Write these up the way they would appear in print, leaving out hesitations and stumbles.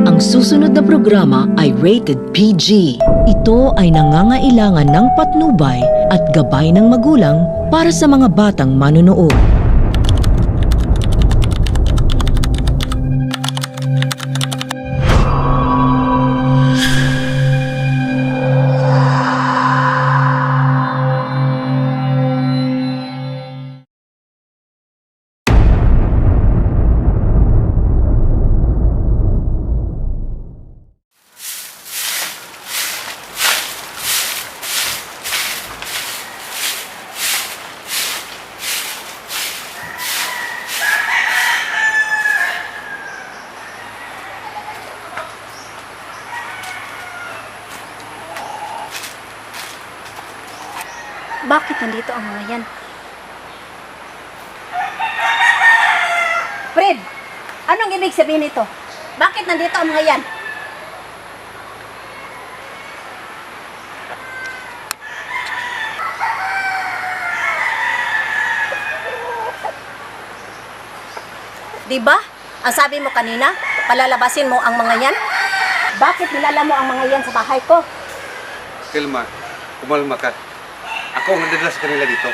Ang susunod na programa ay rated PG. Ito ay nangangailangan ng patnubay at gabay ng magulang para sa mga batang manonood. Bakit nandito ang mga yan? Fred! Anong ibig sabihin nito? Bakit nandito ang mga yan? Diba? Ang sabi mo kanina, palalabasin mo ang mga yan? Bakit nilala mo ang mga yan sa bahay ko? Telma, kumalma ka. Ako ang nadala sa kanila dito.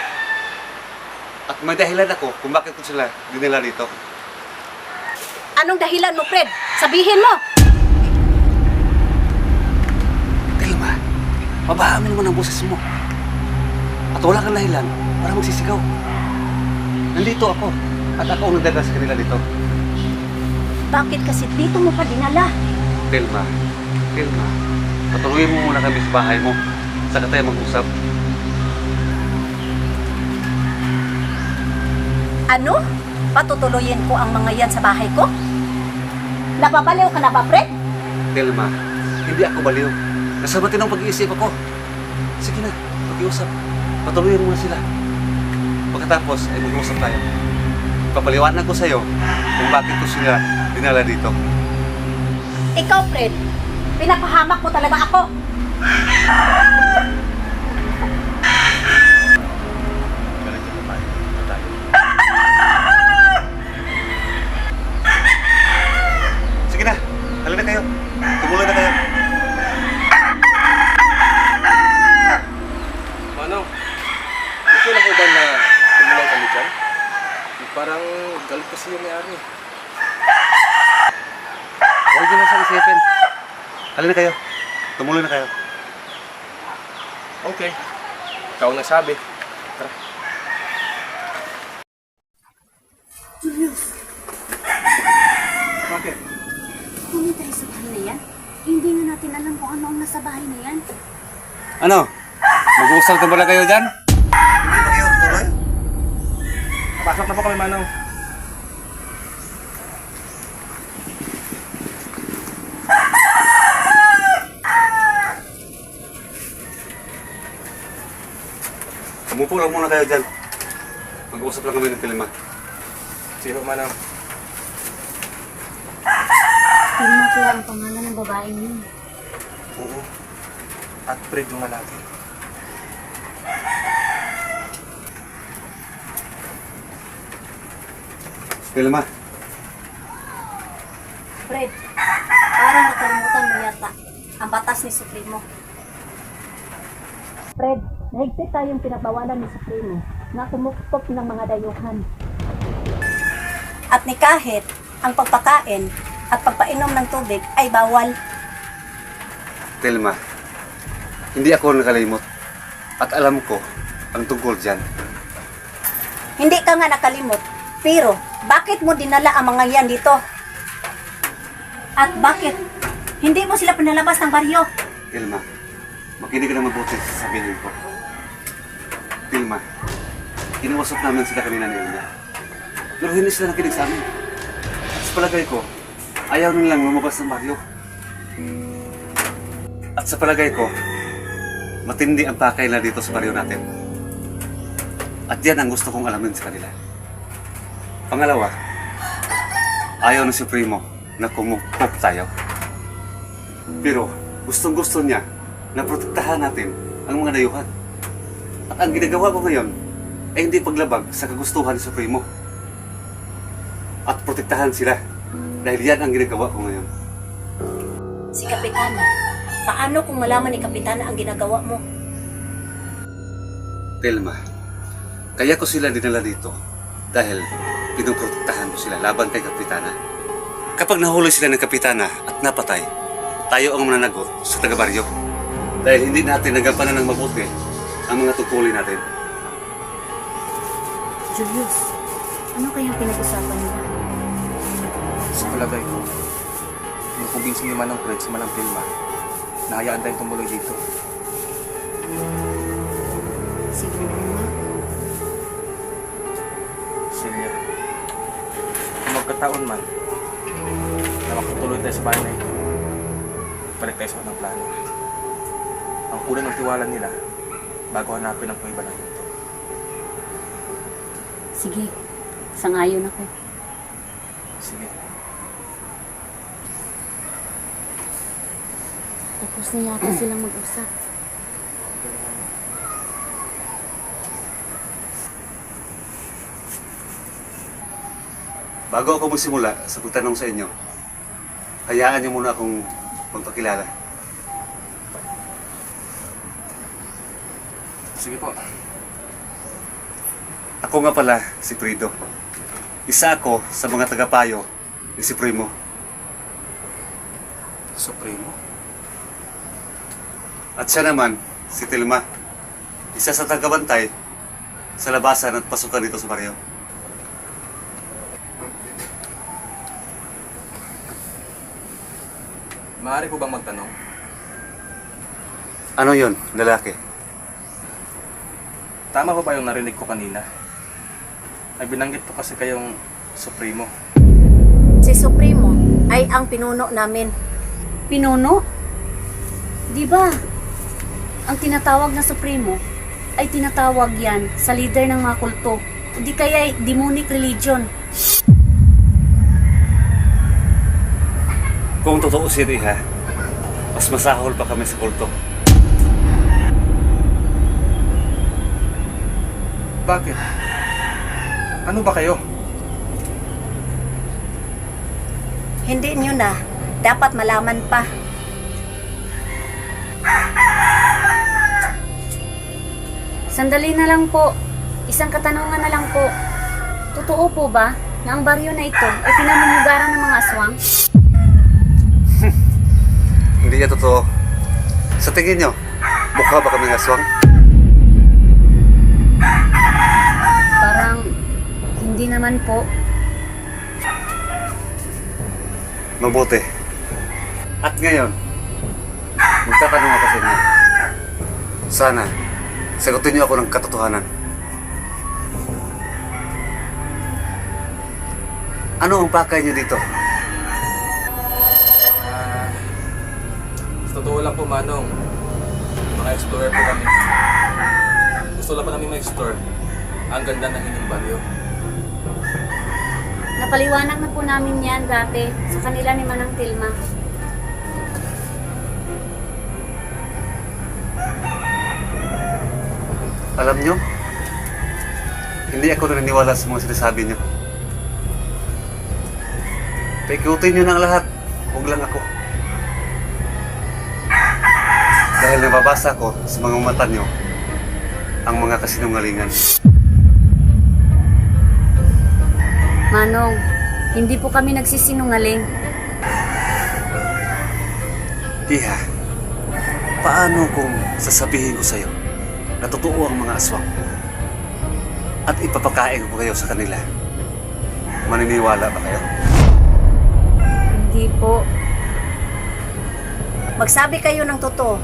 At may dahilan ako kung bakit ko sila dinala dito. Anong dahilan mo, Fred? Sabihin mo! Telma, pabahamin mo ng boses mo. At wala kang dahilan para magsisigaw. Nandito ako at ako ang nadala sa kanila dito. Bakit kasi dito mo pa dinala? Telma, patuloy mo muna kami sa bahay mo. Saka tayo mag-usap. Ano? Patutuloyin ko ang mga yan sa bahay ko? Napapaliw ka na ba, Fred? Telma, hindi ako baliw. Nasa matinong pag-iisip ako. Sige na, mag-iusap. Patuloyin mo na sila. Pagkatapos ay mag-uusap tayo. Papaliwanag ko sa'yo kung bakit ko sila dinala dito. Ikaw, Fred, pinapahamak mo talaga ako. Sige na, halina kayo. Tumuloy na kayo. Manong, okay lang ko ba na tumulong kami dyan? Parang galit kasi yung may-ari. Huwag nyo na sa isipin. Halina kayo. Tumuloy na kayo. Okay, ikaw ang nagsabi. Tara. Bakit? Hindi tayo sa bahay na yan. Hindi na natin alam kung ano ang nasa bahay na yan. Ano? Mag-uusap na pala kayo dyan? Pasok na po kami, Manong. Umupo lang muna kayo dyan. Mag-uusap lang kami ng Telma. Sino, Manong? Tilma kaya ang pangalan ng babaeng yun. Oo. At Fred yung lalaki. Telma, Fred, parang nakalimutan mo yata ang batas ni Supremo. Fred, nahigpit tayong pinagbawalan ni Supremo na kumukpok ng mga dayuhan. At ni kahit ang pagpakain at pagpainom ng tubig ay bawal. Telma, hindi ako nakalimot. At alam ko ang tungkol dyan. Hindi ka nga nakalimot, pero bakit mo dinala ang mga yan dito? At bakit hindi mo sila pinalabas ng baryo? Telma, makinig ka na mabuti sa sabihin ko. Telma, kinausap namin sila kanina ni Elna. Pero hindi sila nakinig sa amin. Sa palagay ko, ayaw nilang lumabas ng baryo. At sa palagay ko, matindi ang pakay na dito sa baryo natin. At yan ang gusto kong alamin sa kanila. Pangalawa, ayaw ng Supremo na kumupok tayo. Pero gustong-gusto niya na protektahan natin ang mga dayuhan. At ang ginagawa ko ngayon ay hindi paglabag sa kagustuhan ni Supremo. At protektahan sila dahil yan ang ginagawa ko ngayon. si Kapitana. Paano kung malaman ni Kapitana ang ginagawa mo? Telma, kaya ko sila dinala dito dahil pinuprotektahan ko sila laban kay Kapitana. Kapag nahuli sila ng Kapitana at napatay, tayo ang mananagot sa taga-baryo. Dahil hindi natin nagampanan ng mabuti ang mga tungkulin natin. Julius, ano kayang pinag-usapan nila? Sa palagay ko, yung kumbinsin ni Manong Fred si Manang Telma, nahayaan tayong tumuloy dito. Siguro naman. Silya, kung magkataon man, na makatuloy tayo sa bahay na ito, balik tayo sa unang plano. Ang kulang ng tiwala nila bago hanapin ang kuiba ng ito. Sige, sangayon ako. Sige. Tapos na yata silang mag-usap. Bago ako magsimula sa pagtanong sa inyo, hayaan niyo muna akong magpakilala. Sige po. Ako nga pala si Frido. Isa ako sa mga tagapayo ni si Primo. Supremo. At siya naman, si Telma. Isa sa tagabantay sa labasan at pasukan dito sa baryo. Maaari po bang magtanong? Ano yon, lalaki? Tama ba ba yung narinig ko kanina? Ay binanggit ko kasi kayong Supremo. Si Supremo ay ang pinuno namin. Pinuno? Di ba? Ang tinatawag na Supremo ay tinatawag yan sa leader ng mga kulto. Di kaya ay demonic religion. Kung totoo si Riha, mas masahol pa kami sa kulto. Bakit? Ano ba kayo? Hindi nyo na. Dapat malaman pa. Sandali na lang po. Isang katanungan na lang po. Totoo po ba na ang baryo na ito ay pinamumugaran ng mga aswang? Hindi yan totoo. Sa tingin nyo, mukha ba kami aswang? Parang hindi naman po. Mabuti. At ngayon, magtatanong ako sa inyo. Sana, sagutin niyo ako ng katotohanan. Ano ang pakay niyo dito? Sa totoo lang po, Manong. Mga explorer po kami. Gusto lang pa namin ma-explore ang ganda ng inyong baryo. Napaliwanag na po namin yan dati sa kanila ni Manang Telma. Alam niyo, hindi ako naniniwala sa mga sinasabi niyo. Paikutin niyo na ang lahat, huwag lang ako. Dahil nababasa ko sa mga mata niyo ang mga kasinungalingan. Manong, hindi po kami nagsisinungaling. Iha, paano kung sasabihin ko sa'yo na totoo ang mga aswang at ipapakain ko kayo sa kanila? Maniniwala ba kayo? Hindi po. Magsabi kayo ng totoo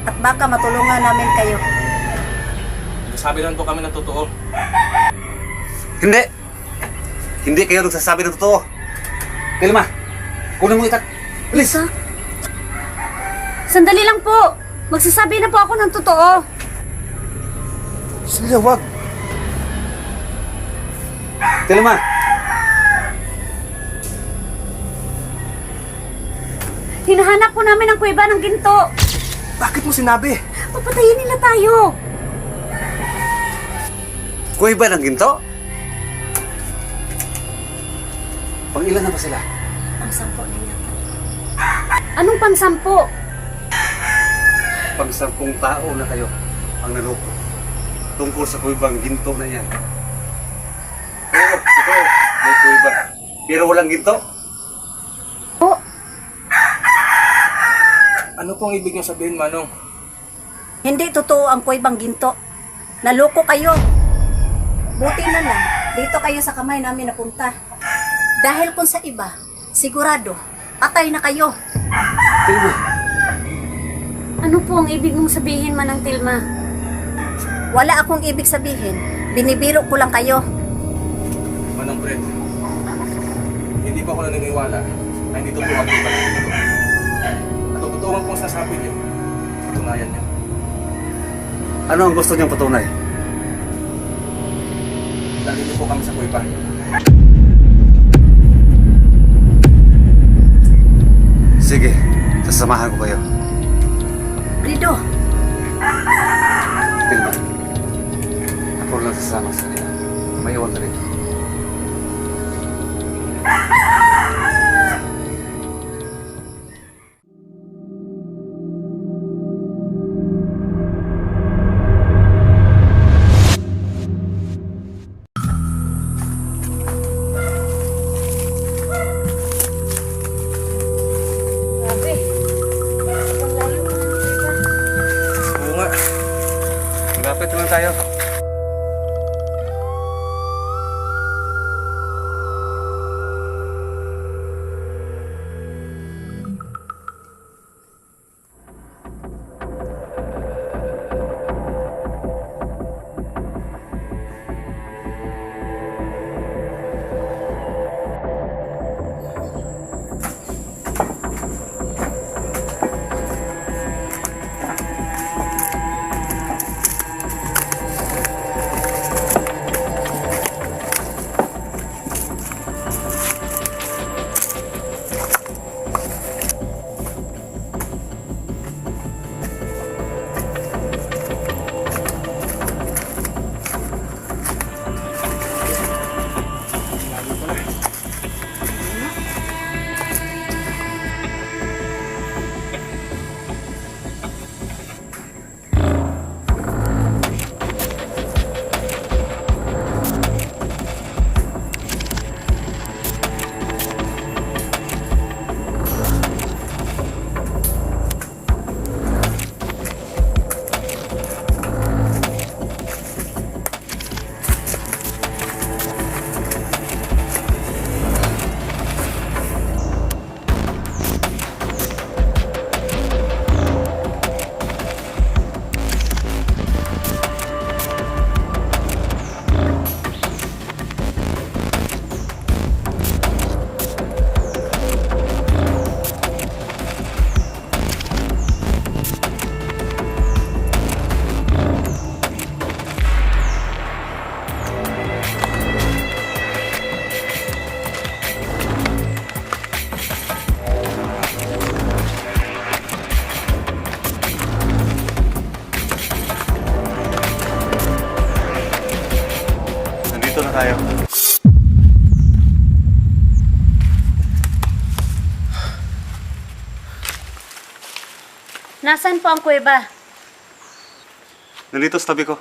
at baka matulungan namin kayo. Sabi lang po kami ng totoo. Hindi! Hindi kayo nagsasabi ng totoo! Telma, kunin mo itak! Bilis! Isa? Sandali lang po! Magsasabi na po ako ng totoo! Silya, wag! Telma! Hinahanap po namin ang kuweba ng ginto! Bakit mo sinabi? Papatayin nila tayo! Kuya ba ng ginto? Pang ilan na ba sila? Ang sampo na yan. Anong pansampo? Pang-10 tao na kayo ang naloko tungkol sa kuwibang ginto na yan. Oo, ito, may kuwiba. Pero walang ginto. Po, Ano pong ibig niyo sabihin, Manong? hindi totoo ang kuwibang ginto. Naloko kayo. Buti na lang, dito kayo sa kamay namin napunta. Dahil kung sa iba, sigurado, patay na kayo. Tilma, Ano po ang ibig mong sabihin, Manang Tilma? Wala akong ibig sabihin. Binibiro ko lang kayo. Manong Fred, hindi pa ako naniniwala na hindi totoo ang iba ng ito. At ang totoo ang sasabi niyo, tunayan niyo. ano ang gusto niyong patunay? Dalhin niyo po kami sa kuiba. Sige, sasamahan ko kayo. Rido, Tilma, ako lang sasama sa kanila. May iwan ka rin. grabe. Ang layo mo ng kuweba. Oo nga. Malapit lang tayo. Nandito na tayo. Nasaan po ang kuweba? Nandito sa tabi ko.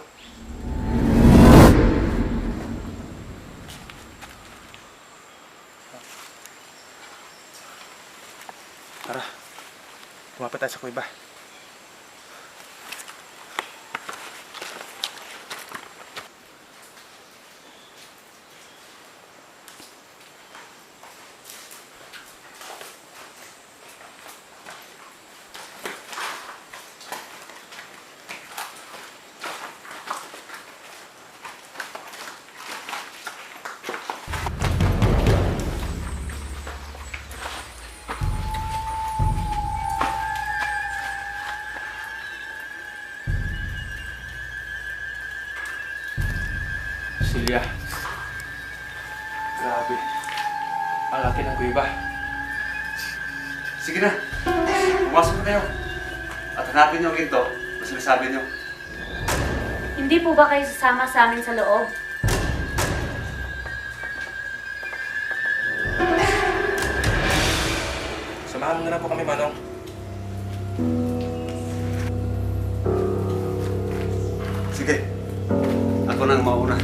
Tara, lumapit tayo sa kuiba. Silya. Grabe. Ang laki ng kuiba. Sige na. Pumasok na kayo. At hanapin niyo ang ginto na sinasabi niyo. Hindi po ba kayo sasama sa amin sa loob? Samahan Samahan mo na lang po kami, Manong. Sige, ako nang mauna.